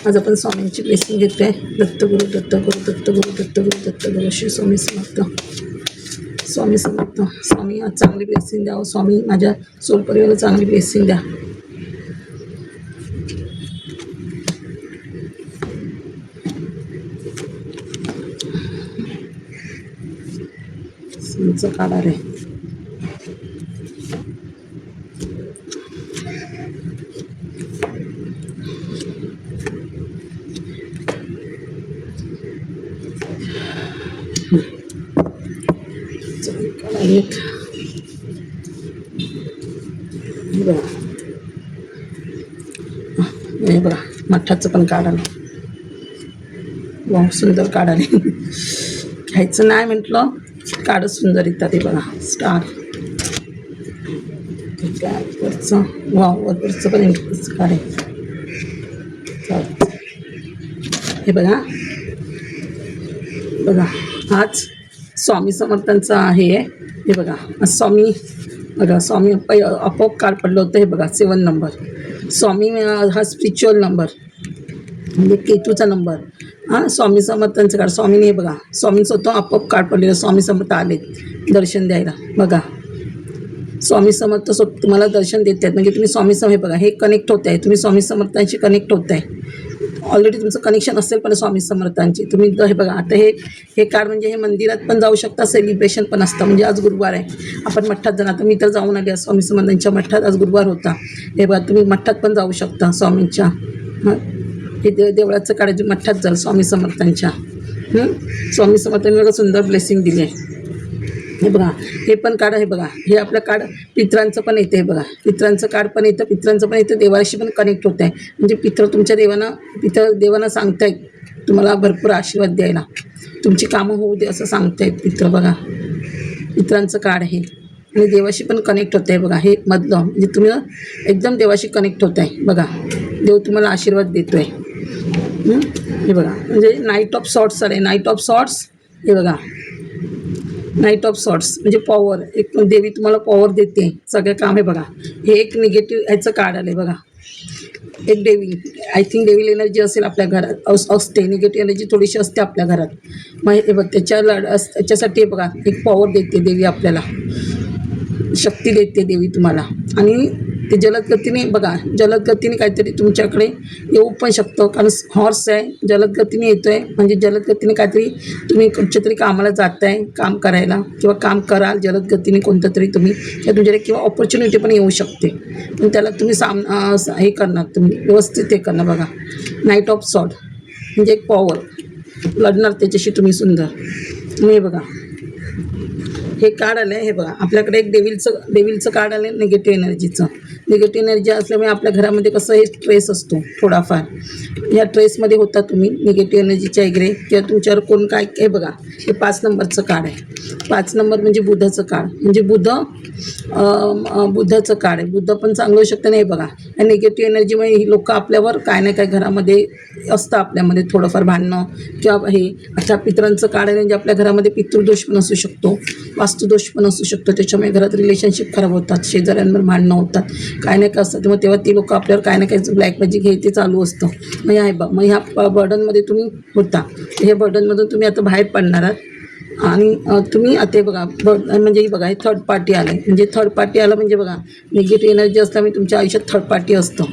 आज आपण स्वामींची ब्लेसिंग घेतोय. दत्तगुरु दत्तगुरु दत्तगुरु दत्तगुरु दत्तगुरु श्री स्वामी समर्थ. स्वामी समर्थ. स्वामी आज चांगली ब्लेसिंग द्यावं. स्वामी माझ्या सोल परिवाराला चांगली ब्लेसिंग द्या. स्वामीचं काढा रे. एक हे बघा मठाचं पण काढालं. वा सुंदर काढाले. घ्यायचं नाही म्हटलं काढ सुंदर येतात. हे बघा स्टार वरचं. वा वरचं पण काढायचं. हे बघा बघा आज स्वामी समर्थांचं आहे. हे बघा स्वामी बघा स्वामी आपोआप कार्ड पडलं होतं. हे बघा 7 नंबर. स्वामी हा स्पिरिच्युअल नंबर म्हणजे केतूचा नंबर. हां स्वामी समर्थांचं कार्ड. स्वामीने हे बघा स्वामी स्वतः आपोआप कार्ड पडलेलं. स्वामी समर्थ आले दर्शन द्यायला. बघा स्वामी समर्थ तुम्हाला दर्शन देत आहेत म्हणजे तुम्ही स्वामी समर्थ. हे बघा हे कनेक्ट होत आहे. तुम्ही स्वामी समर्थांशी कनेक्ट होत आहे. ऑलरेडी तुमचं कनेक्शन असेल पण स्वामी समर्थांची तुम्ही हे बघा. आता हे कार्ड म्हणजे हे मंदिरात पण जाऊ शकता. सेलिब्रेशन पण असतं म्हणजे आज गुरुवार आहे. आपण मठात जाणार. आता मी तर जाऊन आले स्वामी समर्थांच्या मठात. आज गुरुवार होता. हे बघा तुम्ही मठात पण जाऊ शकता स्वामींच्या. हे देवळाचं कार्ड मठात जाल स्वामी समर्थांच्या. स्वामी समर्थांनी बघा सुंदर ब्लेसिंग दिली आहे. हे बघा हे पण कार्ड. हे बघा हे आपलं कार्ड पित्रांचं पण येतं. हे बघा पित्रांचं कार्ड पण येतं. पित्रांचं पण येतं. देवाशी पण कनेक्ट होत आहे म्हणजे पित्र तुमच्या देवांना सांगतायत तुम्हाला भरपूर आशीर्वाद द्यायला. तुमची कामं होऊ दे असं सांगतायत पित्र. बघा पित्रांचं कार्ड आहे आणि देवाशी पण कनेक्ट होत आहे. बघा हे मधलं म्हणजे तुम्ही एकदम देवाशी कनेक्ट होत आहे. बघा देव तुम्हाला आशीर्वाद देतो आहे. हे बघा म्हणजे नाईट ऑफ सॉर्ट्स आले. Knight of swords. हे बघा नाईट ऑफ सॉर्ट्स म्हणजे पॉवर. एक देवी तुम्हाला पॉवर देते सगळं काम. हे बघा हे एक निगेटिव्ह ह्याचं कार्ड आलं आहे. बघा एक देवी आय थिंक डेव्हिल एनर्जी असेल आपल्या घरात असते. निगेटिव्ह एनर्जी थोडीशी असते आपल्या घरात. मग हे बघ त्याच्यासाठी हे बघा एक पॉवर देते देवी आपल्याला. शक्ती देते देवी तुम्हाला. आणि ते जलदगतीने बघा जलदगतीने काहीतरी तुमच्याकडे येऊ पण शकतं कारण हॉर्स आहे. जलदगतीने येतो आहे म्हणजे जलदगतीने काहीतरी तुम्ही कुठच्या तरी कामाला जात आहे काम करायला किंवा काम कराल जलदगतीने कोणतं तरी तुम्ही किंवा तुमच्याकडे किंवा ऑपॉर्च्युनिटी पण येऊ शकते. पण त्याला तुम्ही हे करणार तुम्ही व्यवस्थित हे करणार. बघा नाईट ऑफ सॉर्ड म्हणजे एक पॉवर लढणार त्याच्याशी तुम्ही सुंदर. हे बघा हे कार्ड आलं आहे. हे बघा आपल्याकडे एक डेव्हिलचं कार्ड आलं आहे. निगेटिव्ह एनर्जीचं. निगेटिव्ह एनर्जी असल्यामुळे आपल्या घरामध्ये कसं हे स्ट्रेस असतो थोडाफार. या ट्रेसमध्ये होता तुम्ही निगेटिव्ह एनर्जीच्या वगैरे किंवा तुमच्यावर कोण काय. हे बघा हे 5 नंबरचं कार्ड आहे. 5 नंबर म्हणजे बुधाचं कार्ड म्हणजे बुधाचं कार्ड आहे. बुद्ध पण चांगलं होऊ शकतं. नाही बघा या निगेटिव्ह एनर्जीमुळे ही लोक आपल्यावर काय ना काय घरामध्ये असतं आपल्यामध्ये थोडंफार भांडणं किंवा हे. अच्छा पित्रांचं कार्ड आहे म्हणजे आपल्या घरामध्ये पितृदोष पण असू शकतो. वास्तुदोष पण असू शकतो. त्याच्यामुळे घरात रिलेशनशिप खराब होतात. शेजाऱ्यांवर भांडणं होतात. काय नाही का असतं मग तेव्हा ती लोक आपल्यावर काय ना काय ब्लॅक मॅजिक हे ते चालू असतं. मग ह्या बर्डनमध्ये तुम्ही होता. हे बर्डनमधून तुम्ही आता बाहेर पडणार आहात. आणि तुम्ही आता बघा म्हणजे बघा हे थर्ड पार्टी आलं आहे. म्हणजे थर्ड पार्टी आलं म्हणजे बघा निगेटिव्ह एनर्जी असल्यामुळे तुमच्या आयुष्यात थर्ड पार्टी असतं.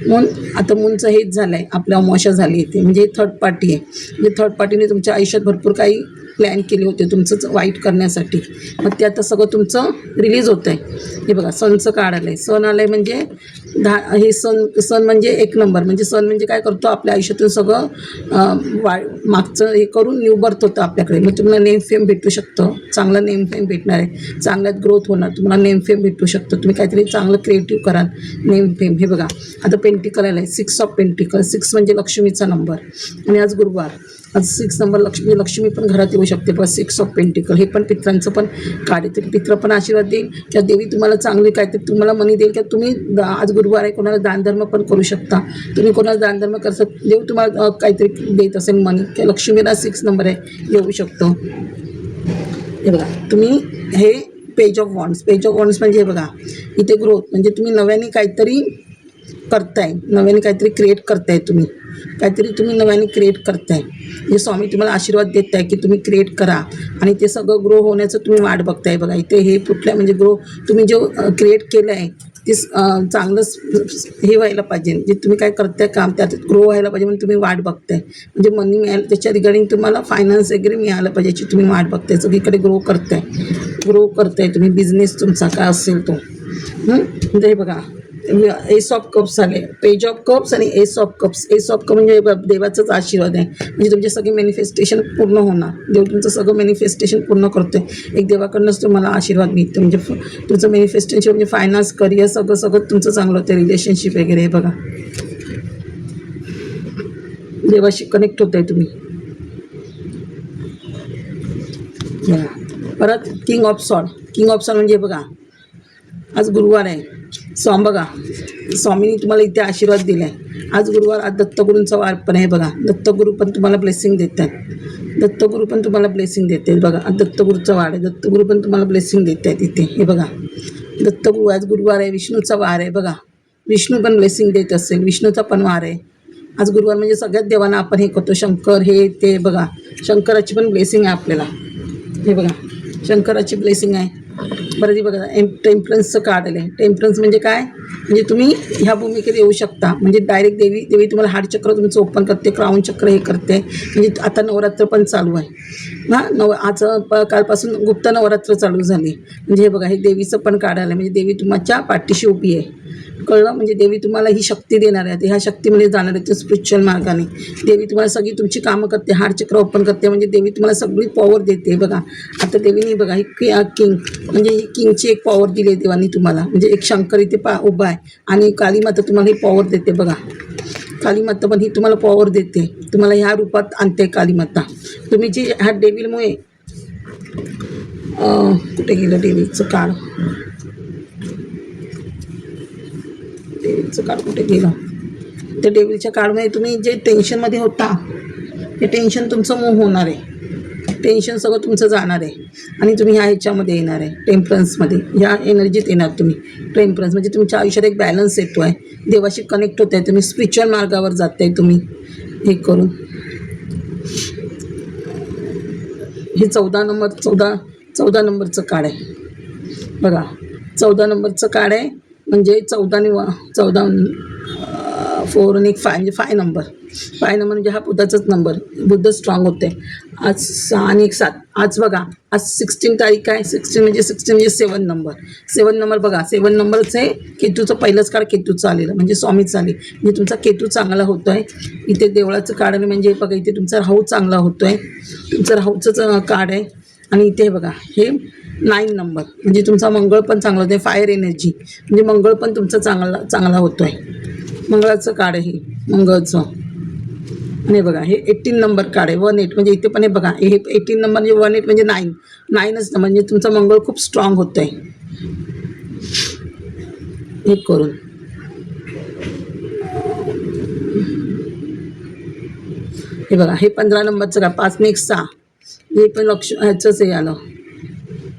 मून आता मूनचं हेच झालं आहे. आपल्या अमावस्या झाली येते म्हणजे हे थर्ड पार्टी आहे. म्हणजे थर्ड पार्टीने तुमच्या आयुष्यात भरपूर काही प्लॅन केले होते तुमचं वाईट करण्यासाठी. मग ते आता सगळं तुमचं रिलीज होतं आहे. हे बघा सणचं कार्ड आलं आहे. सण आलं आहे म्हणजे हे सण म्हणजे 1 नंबर म्हणजे सण म्हणजे काय करतो आपल्या आयुष्यातून सगळं मागचं हे करून न्यू बर्थ होतं आपल्याकडे. मग तुम्हाला नेम फेम भेटू शकतं. चांगला नेम फेम भेटणार आहे. चांगल्यात ग्रोथ होणार. तुम्हाला नेम फेम भेटू शकतं. तुम्ही काहीतरी चांगलं क्रिएटिव्ह कराल. Name fame. हे बघा आता पेंटिकल आलं आहे. 6 ऑफ पेंटिकल. 6 म्हणजे लक्ष्मीचा नंबर आणि आज गुरुवार. आज 6 नंबर लक्ष्मी पण घरात येऊ शकते. बस 6 ऑफ पेंटिकल. हे पण पित्रांचं पण कार्ड आहे. पित्र पण आशीर्वाद देईल किंवा देवी तुम्हाला चांगली काहीतरी तुम्हाला मनी देईल किंवा तुम्ही आज गुरुवार आहे कोणाला दानधर्म पण करू शकता. तुम्ही कोणाला दानधर्म करता देव तुम्हाला काहीतरी देत असेल मनी किंवा लक्ष्मीला 6 नंबर आहे येऊ शकतो. हे बघा तुम्ही हे page of wands. Page of wands म्हणजे हे बघा इथे ग्रोथ म्हणजे तुम्ही नव्याने काहीतरी करताय, नव्याने काहीतरी क्रिएट करताय तुम्ही नव्याने क्रिएट करताय. म्हणजे स्वामी तुम्हाला आशीर्वाद देत आहे की तुम्ही क्रिएट करा आणि ते सगळं ग्रो होण्याचं तुम्ही वाट बघताय. बघा इथे हे फुटलं म्हणजे ग्रो तुम्ही जो क्रिएट केलं आहे ते चांगलंच हे व्हायला पाहिजे. जे तुम्ही काय करताय काम त्यात ग्रो व्हायला पाहिजे म्हणून तुम्ही वाट बघताय. म्हणजे मनी मिळालं त्याच्या रिगार्डिंग तुम्हाला फायनान्स वगैरे मिळालं पाहिजे याची तुम्ही वाट बघताय. सगळीकडे ग्रो करताय तुम्ही. बिझनेस तुमचा काय असेल तो. म्हणजे हे बघा एस ऑफ कप्स आले, पेज ऑफ कप्स आणि S of cups. S of cup म्हणजे देवाचाच आशीर्वाद आहे. म्हणजे तुमचे सगळे मॅनिफेस्टेशन पूर्ण होणार. देव तुमचं सगळं मॅनिफेस्टेशन पूर्ण करतोय. एक देवाकडूनच तुम्हाला आशीर्वाद मिळतो. म्हणजे तुमचं मॅनिफेस्टेशन म्हणजे फायनान्स, करिअर सगळं तुमचं चांगलं होतं. रिलेशनशिप वगैरे हे बघा देवाशी कनेक्ट होत आहे तुम्ही. परत किंग ऑफ सॉर्ड म्हणजे बघा आज गुरुवार आहे. बघा स्वामींनी तुम्हाला इथे आशीर्वाद दिला आहे. आज गुरुवार, आज दत्तगुरूंचा वार पण आहे. बघा दत्तगुरू पण तुम्हाला ब्लेसिंग देत आहेत. बघा आज दत्तगुरूचा वार आहे. दत्तगुरू पण तुम्हाला ब्लेसिंग देत आहेत इथे. हे बघा दत्तगुरू आज गुरुवार आहे. विष्णूचा वार आहे. बघा विष्णू पण ब्लेसिंग देत असेल. विष्णूचा पण वार आहे आज गुरुवार. म्हणजे सगळ्यात देवांना आपण हे करतो. शंकर हे ते बघा शंकराची पण ब्लेसिंग आहे आपल्याला. हे बघा शंकराची ब्लेसिंग आहे. बरं बघा टेम्परन्सचं कार्ड आलं आहे. टेम्परन्स म्हणजे काय, म्हणजे तुम्ही ह्या भूमिकेत येऊ शकता. म्हणजे डायरेक्ट देवी तुम्हाला हार्टचक्र तुमचं ओपन करते, क्राऊन चक्र हे करते. म्हणजे आता नवरात्र पण चालू आहे आज कालपासून गुप्त नवरात्र चालू झाली. म्हणजे हे बघा हे देवीचं पण कार्ड आलं. म्हणजे देवी तुमच्या पाठीशी उभी आहे. कळलं. म्हणजे देवी तुम्हाला ही शक्ती देणार आहे. ह्या शक्तीमध्ये जाणार आहे स्पिरिच्युअल मार्गाने. देवी तुम्हाला सगळी तुमची कामं करते, हार्टचक्र ओपन करते. म्हणजे देवी तुम्हाला सगळी पॉवर देते. बघा आता देवीने बघा ही किंग म्हणजे ही किंगची एक पॉवर दिली आहे देवानी तुम्हाला. म्हणजे एक शंकर इथे उभा आहे आणि काली माता तुम्हाला ही पॉवर देते. बघा काली माता पण ही तुम्हाला पॉवर देते. तुम्हाला ह्या रूपात आणते काली माता. तुम्ही जी ह्या डेव्हिलमुळे कुठे गेलं डेव्हिलचं कार्ड कुठे गेलं. त्या डेव्हिलच्या कार्डमध्ये तुम्ही जे टेन्शनमध्ये होता ते टेन्शन तुमचं मूव्ह होणार आहे. टेन्शन सगळं तुमचं जाणार आहे आणि तुम्ही ह्याच्यामध्ये येणार आहे. टेम्परन्समध्ये ह्या एनर्जीत येणार तुम्ही. टेम्परन्स म्हणजे तुमच्या आयुष्यात एक बॅलन्स येतो आहे. देवाशी कनेक्ट होत आहे तुम्ही. स्पिरिच्युअल मार्गावर जात आहे तुम्ही हे करून. हे 14 नंबरचं कार्ड आहे. बघा 14 नंबरचं कार्ड आहे. म्हणजे 14 4 आणि 5 म्हणजे 5 नंबर म्हणजे हा बुद्धाचाच नंबर. बुद्ध स्ट्रॉंग होते. आज 6 आणि 7. आज बघा आज 16 तारीख आहे. 16 म्हणजे 7 नंबर. बघा 7 नंबरच आहे. केतूचं पहिलंच कार्ड केतूचं आलेलं म्हणजे स्वामीच आले. म्हणजे तुमचा केतू चांगला होतो आहे. इथे देवळाचं कार्ड आहे. म्हणजे बघा इथे तुमचा राहू चांगला होतो आहे. तुमचं राहूचं कार्ड आहे. आणि इथे बघा हे 9 नंबर म्हणजे तुमचा मंगळ पण चांगला होतो आहे. फायर एनर्जी म्हणजे मंगळ पण तुमचा चांगला होतो आहे. मंगळाचं कार्ड आहे मंगळचं. आणि बघा हे 18 नंबर कार्ड आहे. 18 म्हणजे इथे पण हे बघा हे 18 नंबर म्हणजे 18 म्हणजे 9च नंबर म्हणजे तुमचा मंगळ खूप स्ट्रॉंग होतं आहे हे करून. हे बघा हे 15 नंबरचं का 5 आणि 1 6 हे पण ह्याचंच हे आलं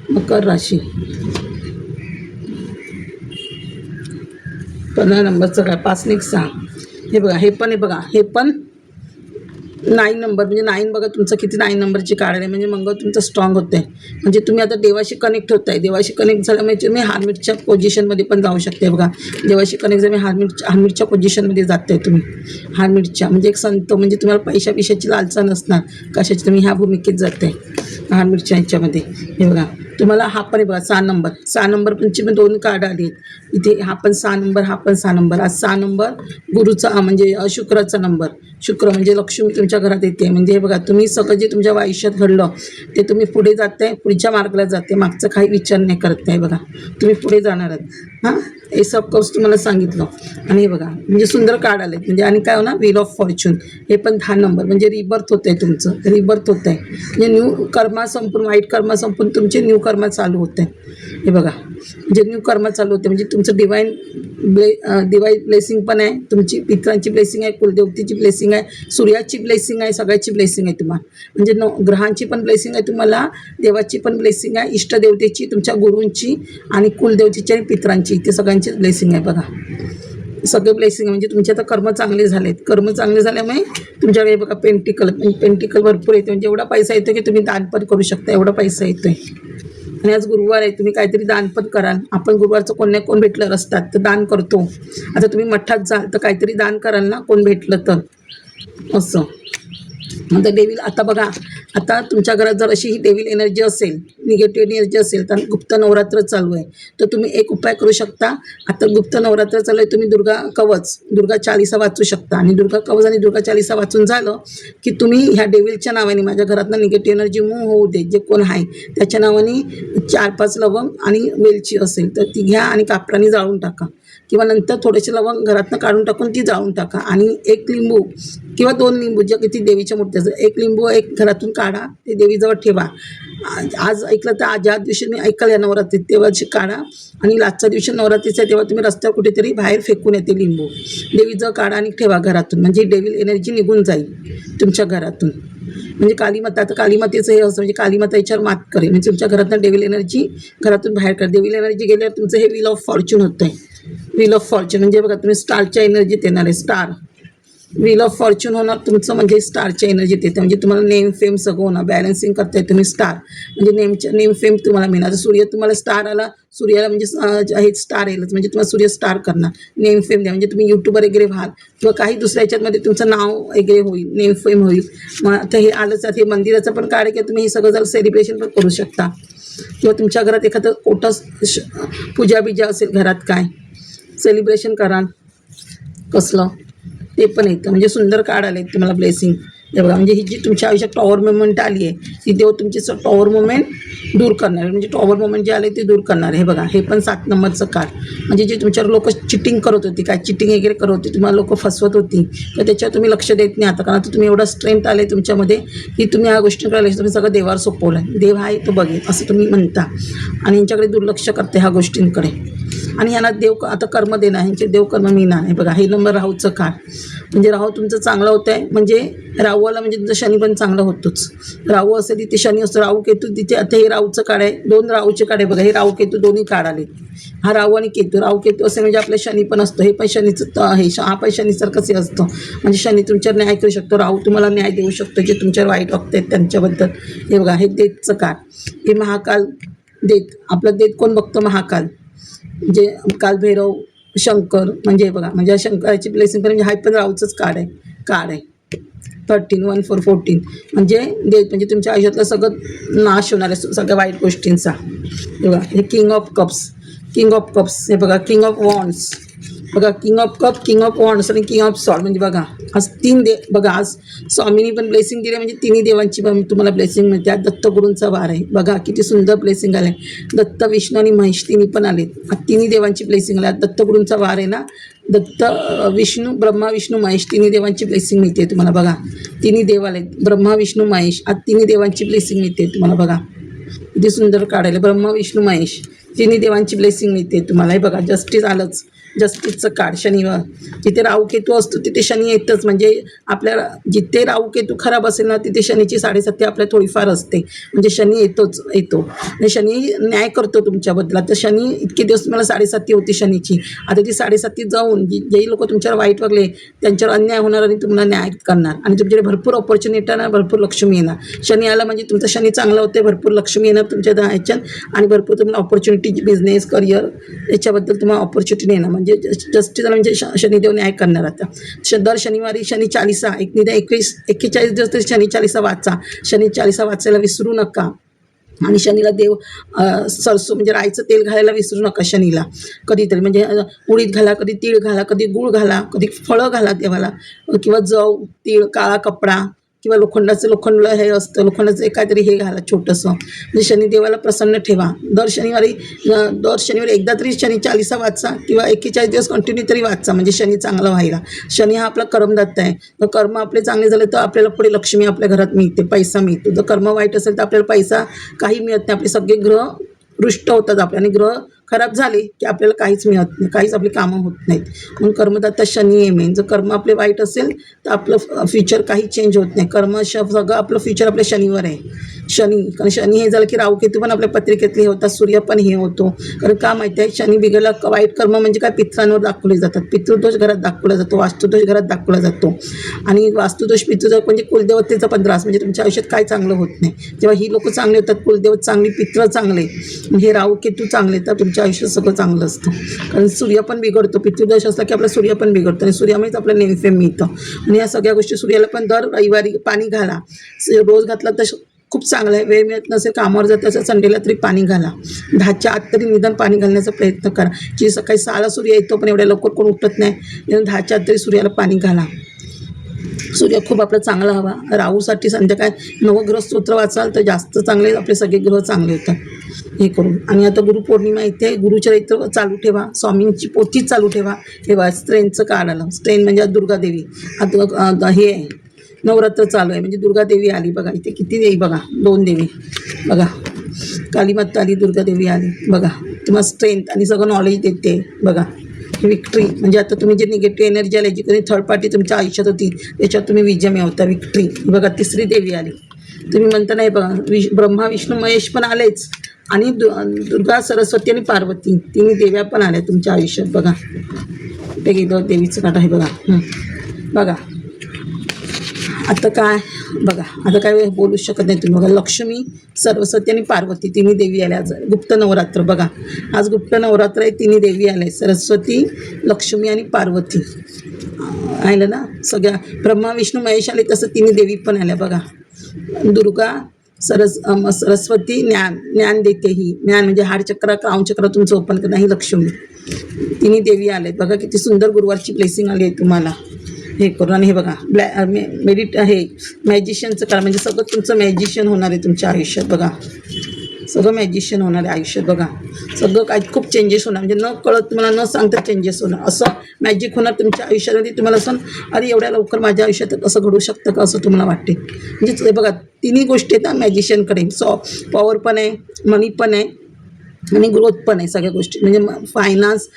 मकर राशी. 15 नंबरचं काय 5 आणि 1 6 हे बघा हे पण 9 नंबर म्हणजे 9 बघा तुमचं किती 9 नंबरची कार्ड आहे. म्हणजे मंगळ तुमचं स्ट्रॉंग होतं आहे. म्हणजे तुम्ही आता देवाशी कनेक्ट होत आहे. देवाशी कनेक्ट झाल्यामुळे तुम्ही हार्मिटच्या पोझिशनमध्ये पण जाऊ शकते. बघा देवाशी कनेक्ट झाल्यामुळे हार्मिटच्या पोझिशनमध्ये जाते तुम्ही. हार्मिटच्या म्हणजे एक संत म्हणजे तुम्हाला पैशाची लालसा नसणार कशाची. तुम्ही ह्या भूमिकेत जाते हार्मिटच्या ह्याच्यामध्ये. हे बघा तुम्हाला हा पण आहे बघा 6 नंबर पंची पण 2 कार्ड आली आहेत इथे. हा पण 6 नंबर आज 6 नंबर गुरुचा म्हणजे शुक्राचा नंबर. शुक्र म्हणजे लक्ष्मी तुमच्या घरात येते. म्हणजे हे बघा तुम्ही सगळं जे तुमच्या आयुष्यात घडलं ते तुम्ही पुढे जाताय. पुढच्या मार्गाला जाते. मागचं काही विचार नाही करत आहे. बघा तुम्ही पुढे जाणार आहात. एस ऑफ कप्स तुम्हाला सांगितलं. आणि हे बघा म्हणजे सुंदर कार्ड आले. म्हणजे आणि काय होणार व्हील ऑफ फॉर्च्यून. हे पण 10 नंबर म्हणजे रिबर्थ होतं आहे तुमचं. रिबर्थ होतं आहे म्हणजे न्यू कर्मा संपून वाईट कर्मा संपून तुमचे न्यू कर्मा चालू होते. हे बघा म्हणजे न्यू कर्मा चालू होते. म्हणजे तुमचं डिवाईन ब्लेसिंग पण आहे. तुमची पित्रांची ब्लेसिंग आहे. कुलदेवतेची ब्लेसिंग आहे. सूर्याची ब्लेसिंग आहे. सगळ्याची ब्लेसिंग आहे तुम्हाला. म्हणजे ग्रहांची पण ब्लेसिंग आहे तुम्हाला. देवाची पण ब्लेसिंग आहे. इष्टदेवतेची तुमच्या गुरूंची आणि कुलदेवतेची आणि पित्रांची ते सगळ्यांचीच ब्लेसिंग आहे. बघा सगळे ब्लेसिंग म्हणजे तुमचे आता कर्म चांगले झालेत. कर्म चांगले झाल्यामुळे तुमच्याकडे बघा पेंटिकल भरपूर येते. म्हणजे एवढा पैसा येतो की तुम्ही दान पण करू शकता, एवढा पैसा येतोय. आणि आज गुरुवार आहे, तुम्ही काहीतरी दान पण कराल. आपण गुरुवारचं कोण नाही कोण भेटलं रस्त्यात तर दान करतो. आता तुम्ही मठात जाल तर काहीतरी दान कराल ना, कोण भेटलं तर असं. आता डेव्हिल आता बघा, आता तुमच्या घरात जर अशी ही डेव्हिल एनर्जी असेल, निगेटिव्ह एनर्जी असेल, तर गुप्त नवरात्र चालू आहे. तर तुम्ही एक उपाय करू शकता. आता गुप्त नवरात्र चालू आहे, तुम्ही दुर्गा चालीसा वाचू शकता. आणि दुर्गा कवच आणि दुर्गा चालीसा वाचून झालं की तुम्ही ह्या डेव्हिलच्या नावाने, माझ्या घरातनं निगेटिव्ह एनर्जी मूव्ह होऊ दे, जे कोण आहे त्याच्या नावाने 4-5 लवंग आणि वेलची असेल तर ती घ्या आणि कापराने जाळून टाका. किंवा नंतर थोडेसे लवंग घरातनं काढून टाकून ती जाळून टाका. आणि 1 लिंबू किंवा 2 लिंबू, ज्या किती देवीच्या मूर्ती असतात, 1 लिंबू घरातून काढा, ते देवीजवळ ठेवा. आज ऐकलं तर ज्या दिवशी मी ऐकाल या नवरात्रीत तेव्हा काढा. आणि लास्टच्या दिवशी नवरात्रीचा तेव्हा तुम्ही रस्त्यावर कुठेतरी बाहेर फेकून येते लिंबू, देवीजवळ काढा आणि ठेवा घरातून. म्हणजे डेव्हिल एनर्जी निघून जाईल तुमच्या घरातून. म्हणजे कालीमाता, आता कालीमातेचं हे असं म्हणजे कालीमाता याच्यावर मात करेल. म्हणजे तुमच्या घरातनं डेव्हिल एनर्जी घरातून बाहेर करा. डेव्हिल एनर्जी गेल्यावर तुमचं हे व्हील ऑफ फॉर्च्यून होतं आहे. व्हील ऑफ फॉर्च्यून म्हणजे बघा, तुम्ही स्टारच्या एनर्जीत येणार आहे. स्टार व्हील ऑफ फॉर्च्यून होणार तुमचं, म्हणजे स्टारच्या एनर्जीत येते. म्हणजे तुम्हाला नेम फेम सगळं होणार. बॅलन्सिंग करताय तुम्ही स्टार, म्हणजे नेम फेम तुम्हाला मिळणार. सूर्य तुम्हाला स्टार आला, सूर्याला म्हणजे हे स्टार येईलच, म्हणजे तुम्हाला सूर्य स्टार करणार. नेम फेम द्या, म्हणजे तुम्ही यूट्यूबर वगैरे व्हाल किंवा काही दुसऱ्या ह्याच्यामध्ये तुमचं नाव वगैरे होईल, नेम फेम होईल. मग आता हे आलंच, हे मंदिराचं पण कार्ड आहे की तुम्ही हे सगळं जर सेलिब्रेशन पण करू शकता. किंवा तुमच्या घरात एखादं कोटस पूजा बिजा असेल घरात, काय सेलिब्रेशन कराल कसलं ते पण येतं. म्हणजे सुंदर कार्ड आले तुम्हाला ब्लेसिंग. हे बघा, म्हणजे ही जी तुमच्या आयुष्यात टॉवर मुवमेंट आली आहे, ती देव तुमची टॉवर मुवमेंट दूर करणार आहे. म्हणजे टॉवर मुवमेंट जे आले ते दूर करणार आहे. हे बघा, हे पण 7 नंबरचं कार्ड. म्हणजे जे तुमच्यावर लोक चिटिंग करत होती, काय चिटिंग वगैरे करत होती, तुम्हाला लोक फसवत होती, तर त्याच्यावर तुम्ही लक्ष देत नाही आता. कारण आता तुम्ही एवढा स्ट्रेंथ आले तुमच्यामध्ये की तुम्ही ह्या गोष्टी करायला तुम्ही सगळं देवावर सोपवलं आहे. देव आहे तो बघेल असं तुम्ही म्हणता आणि यांच्याकडे दुर्लक्ष करते ह्या गोष्टींकडे. आणि ह्यांना देव आता कर्म देणार, ह्यांचे देव कर्म मिळणार आहे. बघा, हे नंबर राहूचं कार्ड. म्हणजे राहू तुमचं चांगलं होतं आहे. म्हणजे राहूला म्हणजे तुमचं शनी पण चांगलं होतोच. राहू असेल तिथे शनी असतो. राहू केतू तिथे, आता हे राहूचं कार्ड आहे. 2 राहूचे कार्ड आहे बघा, हे राहू केतू दोन्ही कार्ड आले. हा राहू आणि केतू, राहू केतू असे म्हणजे आपल्या शनी पण असतो. हे पण शनीचं हे हा पण शनीसारखंच हे असतं. म्हणजे शनी तुमच्यावर न्याय करू शकतो, राहू तुम्हाला न्याय देऊ शकतो जे तुमच्यावर वाईट वागत आहेत त्यांच्याबद्दल. हे बघा, हे देतचं कार्ड. हे महाकाल देत, आपलं देत कोण बघतो? महाकाल, म्हणजे कालभैरव शंकर. म्हणजे बघा, म्हणजे शंकराची ब्लेसिंग पण, म्हणजे हा पण राहूचंच कार्ड आहे. 13 म्हणजे देत, म्हणजे तुमच्या आयुष्यातलं सगळं नाश होणार आहे सगळ्या वाईट गोष्टींचा. हे बघा, हे किंग ऑफ कप्स. हे बघा, किंग ऑफ वॉन्ड्स. बघा, किंग ऑफ वॉन्ड्स आणि किंग ऑफ सॉर्ड. म्हणजे बघा, आज 3 बघा, आज स्वामीनी पण ब्लेसिंग दिली, म्हणजे 3 देवांची पण तुम्हाला ब्लेसिंग मिळते. आज दत्तगुरूंचा वार आहे. बघा किती सुंदर ब्लेसिंग आलं आहे. दत्त, विष्णू आणि महेश तिन्ही पण आलेत. आज 3 देवांची ब्लेसिंग आली. आज दत्तगुरूंचा वार आहे ना, दत्त, विष्णू, ब्रह्मा, विष्णू, महेश 3 देवांची ब्लेसिंग मिळते तुम्हाला. बघा, 3 देव आलेत, ब्रह्मा, विष्णू, महेश. आज 3 देवांची ब्लेसिंग मिळते तुम्हाला. बघा किती सुंदर काढायला, ब्रह्मा, विष्णू, महेश 3 देवांची ब्लेसिंग मिळते तुम्हाला. हे बघा, जस्टिस आलंच, जस्टिसचं कार्ड. शनिवार, जिथे राहू केतू असतो तिथे शनी येतच. म्हणजे आपल्या जिथे राहू केतू खराब असेल ना, तिथे शनीची 7.5 आपल्या थोडीफार असते. म्हणजे शनी येतो आणि शनी न्याय करतो तुमच्याबद्दल. आता शनी इतके दिवस तुम्हाला 7.5 होती शनीची, आता ती 7.5 जाऊन जेही लोक तुमच्यावर वाईट वागले त्यांच्यावर अन्याय होणार आणि तुम्हाला न्याय करणार. आणि तुमच्याकडे भरपूर ऑपॉर्च्युनिटी येणार, भरपूर लक्ष्मी येणार. शनी आला म्हणजे तुमचं शनी चांगलं होते, भरपूर लक्ष्मी येणार तुमच्या ह्याच्यात. आणि भरपूर तुम्हाला ऑपॉर्च्युनिटी, बिझनेस, करिअर याच्याबद्दल तुम्हाला ऑपॉर्च्युनिटी येणार. म्हणजे जस्टिस म्हणजे शनिदेव न्याय करणार. आता दर शनिवारी शनी चालीसा, 41 दिवस तरी शनी चालीसा वाचा. शनी चालीसा वाचायला विसरू नका. आणि शनीला देव सरसो म्हणजे राईचं तेल घालायला विसरू नका शनीला कधीतरी. म्हणजे उडीद घाला, कधी तीळ घाला, कधी गूळ घाला, कधी फळं घाला देवाला, किंवा जव, तीळ, काळा कपडा, किंवा लोखंड हे असतं लोखंडाचं काहीतरी हे घाला छोटंसं. म्हणजे शनिदेवाला प्रसन्न ठेवा. दर शनिवारी एकदा तरी शनी चालीसा वाचा, किंवा 41 दिवस कंटिन्यू तरी वाचा. म्हणजे शनी चांगला व्हायला. शनी हा आपला कर्मदाता आहे. तर कर्म आपले चांगले झाले तर आपल्याला पुढे लक्ष्मी आपल्या घरात मिळते, पैसा मिळतो. जर कर्म वाईट असेल तर आपल्याला पैसा काही मिळत नाही. आपले सगळे ग्रह रुष्ट होतात आपले, आणि ग्रह खराब झाले की आपल्याला काहीच मिळत नाही, काहीच आपली कामं होत नाहीत. म्हणून कर्मदाता शनी आहे मेन. जर कर्म आपले वाईट असेल तर आपलं फ्युचर काही चेंज होत नाही. सगळं आपलं फ्युचर आपल्या शनीवर आहे. कारण शनी हे झालं की राहू केतू पण आपल्या पत्रिकेतले हे होतात, सूर्य पण हे होतो. कारण का माहिती आहे, शनी बिघडला वाईट कर्म म्हणजे काय पित्रांवर दाखवले जातात. पितृदोष घरात दाखवला जातो, वास्तुदोष घरात दाखवला जातो. आणि वास्तुदोष पितृदोष म्हणजे कुलदेवतेचा पण त्रास, म्हणजे तुमच्या आयुष्यात काय चांगलं होत नाही. जेव्हा ही लोक चांगले होतात, कुलदेवत चांगली, पित्र चांगले, हे राहू केतू चांगले, तर तुमच्या आयुष्यात सगळं चांगलं असतं. कारण सूर्य पण बिघडतो, पितृदोष असला की आपला सूर्य पण बिघडतो आणि सूर्यामुळेच आपलं नेमफेम मिळतं. आणि या सगळ्या गोष्टी सूर्याला पण दर रविवारी पाणी घाला. रोज घातला तर खूप चांगलं आहे. वेळ मिळत नसेल, कामावर जात असेल, संडेला तरी पाणी घाला. 10च्या आत तरी निदान पाणी घालण्याचा प्रयत्न करा. जी सकाळी 6ला सूर्य येतो पण एवढ्या लवकर कोण उठत नाही, निदान 10च्या आत तरी सूर्याला पाणी घाला. सूर्य खूप आपला चांगला हवा. राहूसाठी संध्याकाळ नवग्रह स्तोत्र वाचाल तर जास्त चांगले, आपले सगळे ग्रह चांगले होतात हे करून. आणि आता गुरुपौर्णिमा येते, गुरुचरित्र चालू ठेवा, स्वामींची पोथी चालू ठेवा. हे स्ट्रेनचं कार्ड आलं. स्ट्रेन म्हणजे दुर्गादेवी. आता हे आहे, नवरात्र चालू आहे म्हणजे दुर्गादेवी आली बघा. इथे किती देवी बघा, 2 देवी बघा, कालीमाता आली, दुर्गादेवी आली बघा. तुम्हाला स्ट्रेंथ आणि सगळं नॉलेज देते बघा. विक्ट्री म्हणजे आता तुम्ही जे निगेटिव्ह एनर्जी आली, जी कधी थर्ड पार्टी तुमच्या आयुष्यात होती, त्याच्यात तुम्ही विजय मिळवता. विक्ट्री बघा. 3री देवी आली. तुम्ही म्हणता नाही बघा, ब्रह्मा विष्णू महेश पण आलेच आणि दुर्गा सरस्वती आणि पार्वती तिन्ही देव्या पण आल्या तुमच्या आयुष्यात बघा. ते गेलं देवीचं काढ आहे बघा. बघा आता काय बघा, आता काय बोलू शकत नाही तुम्ही बघा. लक्ष्मी, सरस्वती आणि पार्वती तिन्ही देवी आल्या. आज गुप्त नवरात्र बघा. आज गुप्त नवरात्र आहे, तिन्ही देवी आले, सरस्वती, लक्ष्मी आणि पार्वती आलं ना. सगळ्या ब्रह्मा विष्णू महेश आले, तसं तिन्ही देवी पण आल्या बघा. दुर्गा, सरस्वती ज्ञान देते. ही ज्ञान म्हणजे हाडचक्र, क्राऊनचक्र तुमचं ओपन करणं, ही लक्ष्मी. तिन्ही देवी आलेत बघा. किती सुंदर गुरुवारची ब्लेसिंग आली आहे तुम्हाला हे करून. आणि हे बघा हे मॅजिशियनचं काळ म्हणजे सगळं तुमचं मॅजिशियन होणार आहे तुमच्या आयुष्यात बघा. सगळं मॅजिशियन होणार आहे आयुष्यात बघा. सगळं काय खूप चेंजेस होणार, म्हणजे न कळत तुम्हाला न सांगता चेंजेस होणार. असं मॅजिक होणार तुमच्या आयुष्यामध्ये. तुम्हाला असं अरे एवढ्या लवकर माझ्या आयुष्यात असं घडू शकतं का असं तुम्हाला वाटते. म्हणजे बघा तिन्ही गोष्टी आहेत मॅजिशियनकडे. पॉवर पण आहे, मनी पण आहे आणि ग्रोथ पण आहे. सगळ्या गोष्टी म्हणजे फायनान्स,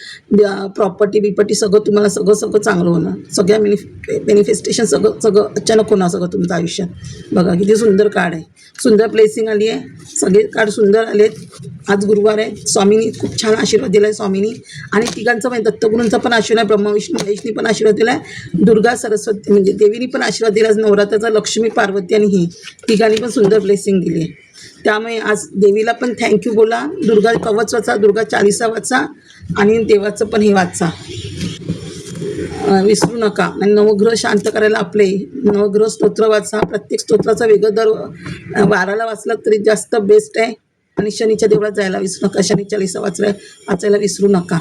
प्रॉपर्टी बिपर्टी सगळं तुम्हाला सगळं चांगलं होणार. सगळ्या मॅनिफेस्टेशन सगळं अचानक होणार सगळं तुमचं आयुष्यात बघा. किती सुंदर कार्ड आहे, सुंदर ब्लेसिंग आली आहे. सगळे कार्ड सुंदर आले आहेत. आज गुरुवार आहे. स्वामींनी खूप छान आशीर्वाद दिला आहे स्वामींनी. आणि तिघांचा म्हणजे दत्तगुरूंचा पण आशीर्वाद, ब्रह्मा विष्णू महेशनी पण आशीर्वाद दिला आहे. दुर्गा सरस्वती म्हणजे देवीनी पण आशीर्वाद दिला आहे नवरात्राचा. लक्ष्मी, पार्वती आणि ही तिघांनी पण सुंदर ब्लेसिंग दिली आहे. त्यामुळे आज देवीला पण थँक्यू बोला. दुर्गा कवच वाचा, दुर्गा चालीसा वाचा आणि देवाचं पण हे वाचा विसरू नका. आणि नवग्रह शांत करायला आपले नवग्रह स्तोत्र वाचा. प्रत्येक स्तोत्राचा वेगळं दर 12ला वाचला तरी जास्त बेस्ट आहे. आणि शनीच्या देवळात जायला विसरू नका. शनी चालीसा वाचायला विसरू नका.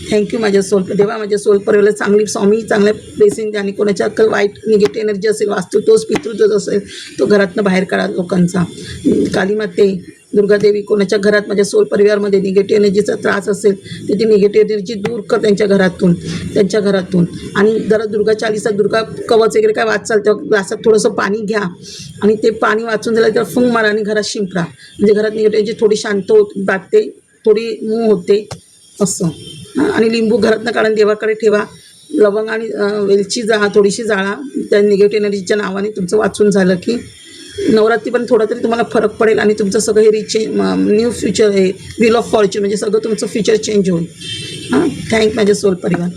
थँक्यू माझ्या देवा. माझ्या सोल परिवाराला चांगली स्वामी चांगल्या ब्लेसिंग द्या. आणि कोणाच्या वाईट निगेटिव्ह एनर्जी असेल, वास्तुदोष, पितृदोष असेल तो घरातनं बाहेर काढा लोकांचा. कालीमाते, दुर्गादेवी, कोणाच्या घरात माझ्या सोल परिवारमध्ये निगेटिव्ह एनर्जीचा त्रास असेल तर ती निगेटिव्ह एनर्जी दूर कर त्यांच्या घरातून. आणि जरा दुर्गा चालीसा, दुर्गा कवच वगैरे काय वाचाल तेव्हा ग्लासात थोडंसं पाणी घ्या आणि ते पाणी वाचून झालं तर फुंक मारा आणि घरात शिंपडा. म्हणजे घरात निगेटिव्ह एनर्जी थोडी शांत वाटते, थोडी मूव होते असं. आणि लिंबू घरातनं काढून देवाकडे ठेवा. लवंग आणि वेलची थोडीशी जाळा. त्या निगेटिव्ह एनर्जीच्या नावाने तुमचं वाचून झालं की नवरात्री पण थोडा तरी तुम्हाला फरक पडेल. आणि तुमचं सगळं हे न्यू फ्युचर आहे, व्हील ऑफ फॉर्च्यून म्हणजे सगळं तुमचं फ्युचर चेंज होईल. थँक माझ्या सोल परिवार.